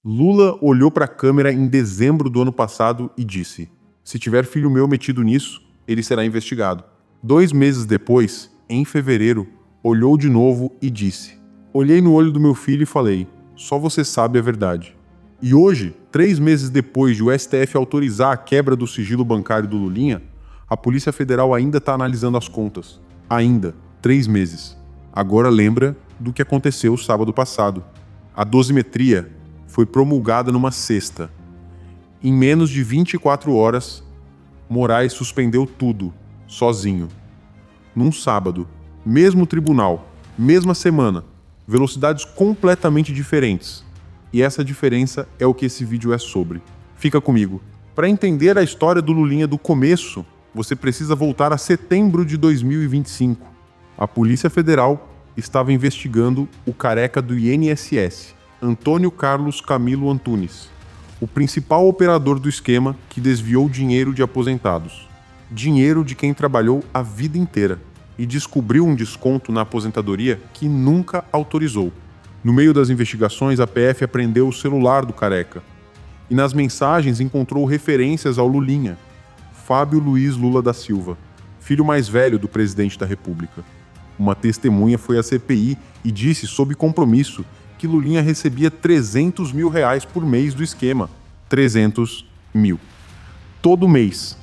Lula olhou para a câmera em dezembro do ano passado e disse: "Se tiver filho meu metido nisso, ele será investigado." 2 meses depois, em fevereiro, olhou de novo e disse: "Olhei no olho do meu filho e falei: só você sabe a verdade." E hoje, 3 meses depois de o STF autorizar a quebra do sigilo bancário do Lulinha, a Polícia Federal ainda está analisando as contas. Ainda, 3 meses. Agora lembra do que aconteceu sábado passado. A dosimetria foi promulgada numa sexta. Em menos de 24 horas, Moraes suspendeu tudo, sozinho. Num sábado, mesmo tribunal, mesma semana, velocidades completamente diferentes. E essa diferença é o que esse vídeo é sobre. Fica comigo. Para entender a história do Lulinha do começo, você precisa voltar a setembro de 2025. A Polícia Federal estava investigando o careca do INSS, Antônio Carlos Camilo Antunes, o principal operador do esquema que desviou dinheiro de aposentados. Dinheiro de quem trabalhou a vida inteira e descobriu um desconto na aposentadoria que nunca autorizou. No meio das investigações, a PF apreendeu o celular do careca e nas mensagens encontrou referências ao Lulinha, Fábio Luiz Lula da Silva, filho mais velho do presidente da República. Uma testemunha foi à CPI e disse, sob compromisso, que Lulinha recebia R$300 mil por mês do esquema. 300 mil. Todo mês.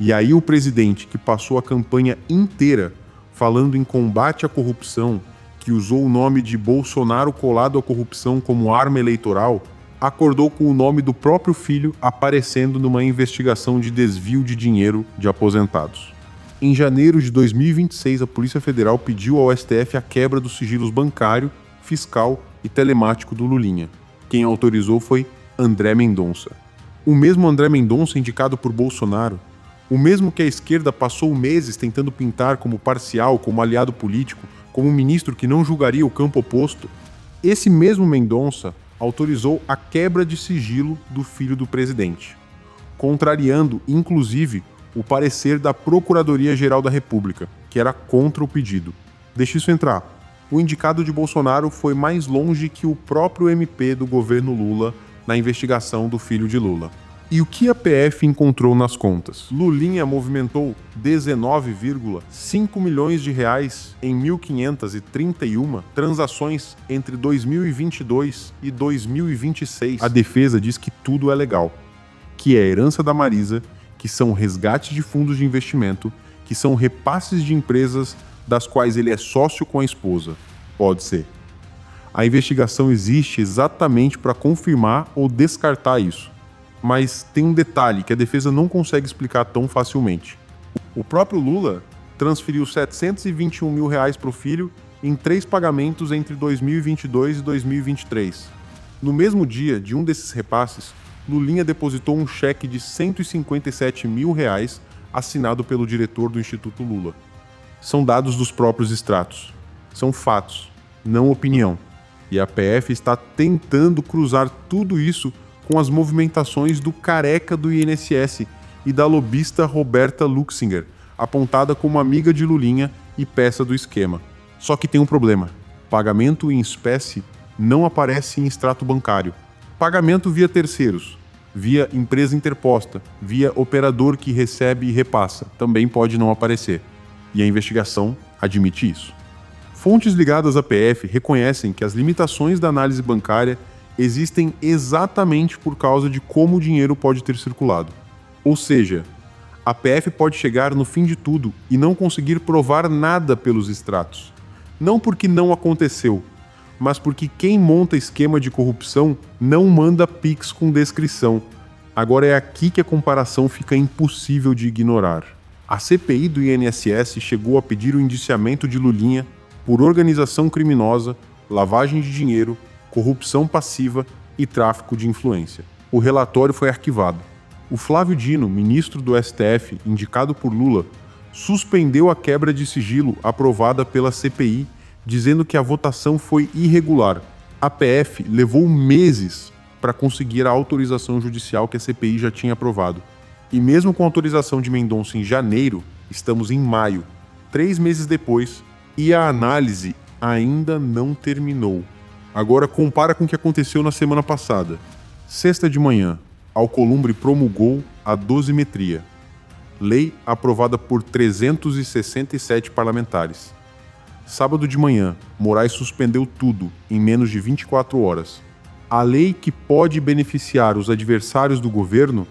E aí o presidente, que passou a campanha inteira falando em combate à corrupção, que usou o nome de Bolsonaro colado à corrupção como arma eleitoral, acordou com o nome do próprio filho aparecendo numa investigação de desvio de dinheiro de aposentados. Em janeiro de 2026, a Polícia Federal pediu ao STF a quebra dos sigilos bancário, fiscal e telemático do Lulinha. Quem autorizou foi André Mendonça. O mesmo André Mendonça indicado por Bolsonaro, o mesmo que a esquerda passou meses tentando pintar como parcial, como aliado político, como um ministro que não julgaria o campo oposto, esse mesmo Mendonça autorizou a quebra de sigilo do filho do presidente, contrariando, inclusive, o parecer da Procuradoria-Geral da República, que era contra o pedido. Deixa isso entrar. O indicado de Bolsonaro foi mais longe que o próprio MP do governo Lula na investigação do filho de Lula. E o que a PF encontrou nas contas? Lulinha movimentou 19,5 milhões de reais em 1.531 transações entre 2022 e 2026. A defesa diz que tudo é legal, que é herança da Marisa, que são resgates de fundos de investimento, que são repasses de empresas das quais ele é sócio com a esposa. Pode ser. A investigação existe exatamente para confirmar ou descartar isso. Mas tem um detalhe que a defesa não consegue explicar tão facilmente. O próprio Lula transferiu R$721 mil para o filho em 3 pagamentos entre 2022 e 2023. No mesmo dia de um desses repasses, Lulinha depositou um cheque de R$157 mil assinado pelo diretor do Instituto Lula. São dados dos próprios extratos. São fatos, não opinião. E a PF está tentando cruzar tudo isso com as movimentações do careca do INSS e da lobista Roberta Luxinger, apontada como amiga de Lulinha e peça do esquema. Só que tem um problema. Pagamento em espécie não aparece em extrato bancário. Pagamento via terceiros, via empresa interposta, via operador que recebe e repassa, também pode não aparecer. E a investigação admite isso. Fontes ligadas à PF reconhecem que as limitações da análise bancária existem exatamente por causa de como o dinheiro pode ter circulado. Ou seja, a PF pode chegar no fim de tudo e não conseguir provar nada pelos extratos. Não porque não aconteceu, mas porque quem monta esquema de corrupção não manda Pix com descrição. Agora é aqui que a comparação fica impossível de ignorar. A CPI do INSS chegou a pedir o indiciamento de Lulinha por organização criminosa, lavagem de dinheiro, corrupção passiva e tráfico de influência. O relatório foi arquivado. O Flávio Dino, ministro do STF, indicado por Lula, suspendeu a quebra de sigilo aprovada pela CPI, dizendo que a votação foi irregular. A PF levou meses para conseguir a autorização judicial que a CPI já tinha aprovado. E mesmo com a autorização de Mendonça em janeiro, estamos em maio, 3 meses depois, e a análise ainda não terminou. Agora compara com o que aconteceu na semana passada. Sexta de manhã, Alcolumbre promulgou a dosimetria, lei aprovada por 367 parlamentares. Sábado de manhã, Moraes suspendeu tudo em menos de 24 horas. A lei que pode beneficiar os adversários do governo,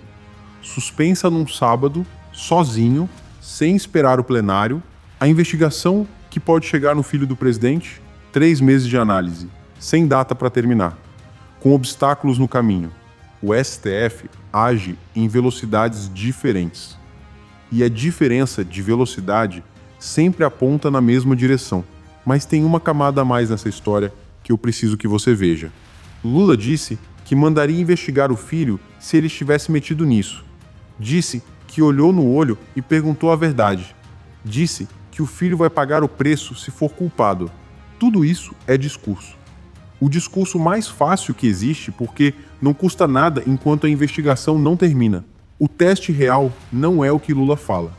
suspensa num sábado, sozinho, sem esperar o plenário. A investigação que pode chegar no filho do presidente, 3 meses de análise, sem data para terminar, com obstáculos no caminho. O STF age em velocidades diferentes. E a diferença de velocidade sempre aponta na mesma direção. Mas tem uma camada a mais nessa história que eu preciso que você veja. Lula disse que mandaria investigar o filho se ele estivesse metido nisso. Disse que olhou no olho e perguntou a verdade. Disse que o filho vai pagar o preço se for culpado. Tudo isso é discurso. O discurso mais fácil que existe porque não custa nada enquanto a investigação não termina. O teste real não é o que Lula fala.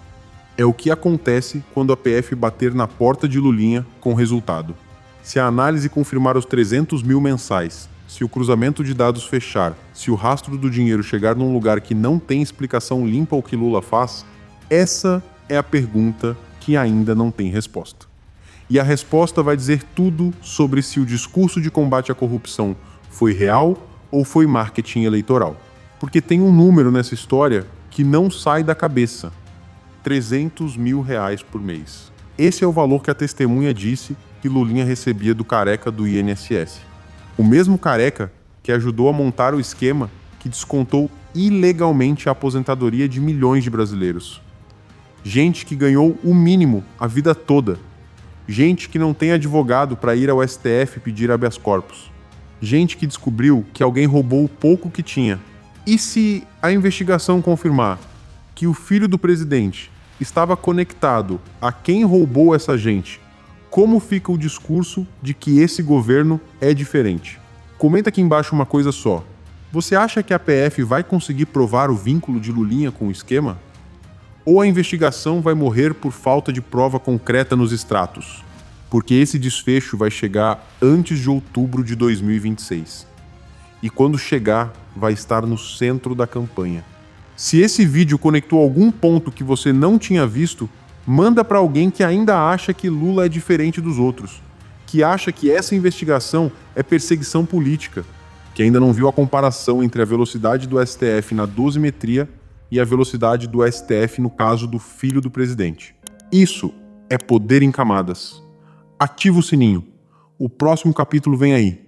É o que acontece quando a PF bater na porta de Lulinha com resultado. Se a análise confirmar os 300 mil mensais, se o cruzamento de dados fechar, se o rastro do dinheiro chegar num lugar que não tem explicação limpa ao que Lula faz, essa é a pergunta que ainda não tem resposta. E a resposta vai dizer tudo sobre se o discurso de combate à corrupção foi real ou foi marketing eleitoral. Porque tem um número nessa história que não sai da cabeça. R$300 mil por mês. Esse é o valor que a testemunha disse que Lulinha recebia do careca do INSS. O mesmo careca que ajudou a montar o esquema que descontou ilegalmente a aposentadoria de milhões de brasileiros. Gente que ganhou o mínimo a vida toda. Gente que não tem advogado para ir ao STF pedir habeas corpus. Gente que descobriu que alguém roubou o pouco que tinha. E se a investigação confirmar que o filho do presidente estava conectado a quem roubou essa gente, como fica o discurso de que esse governo é diferente? Comenta aqui embaixo uma coisa só. Você acha que a PF vai conseguir provar o vínculo de Lulinha com o esquema? Ou a investigação vai morrer por falta de prova concreta nos extratos? Porque esse desfecho vai chegar antes de outubro de 2026. E quando chegar, vai estar no centro da campanha. Se esse vídeo conectou algum ponto que você não tinha visto, manda para alguém que ainda acha que Lula é diferente dos outros, que acha que essa investigação é perseguição política, que ainda não viu a comparação entre a velocidade do STF na dosimetria e a velocidade do STF no caso do filho do presidente. Isso é poder em camadas. Ativa o sininho. O próximo capítulo vem aí.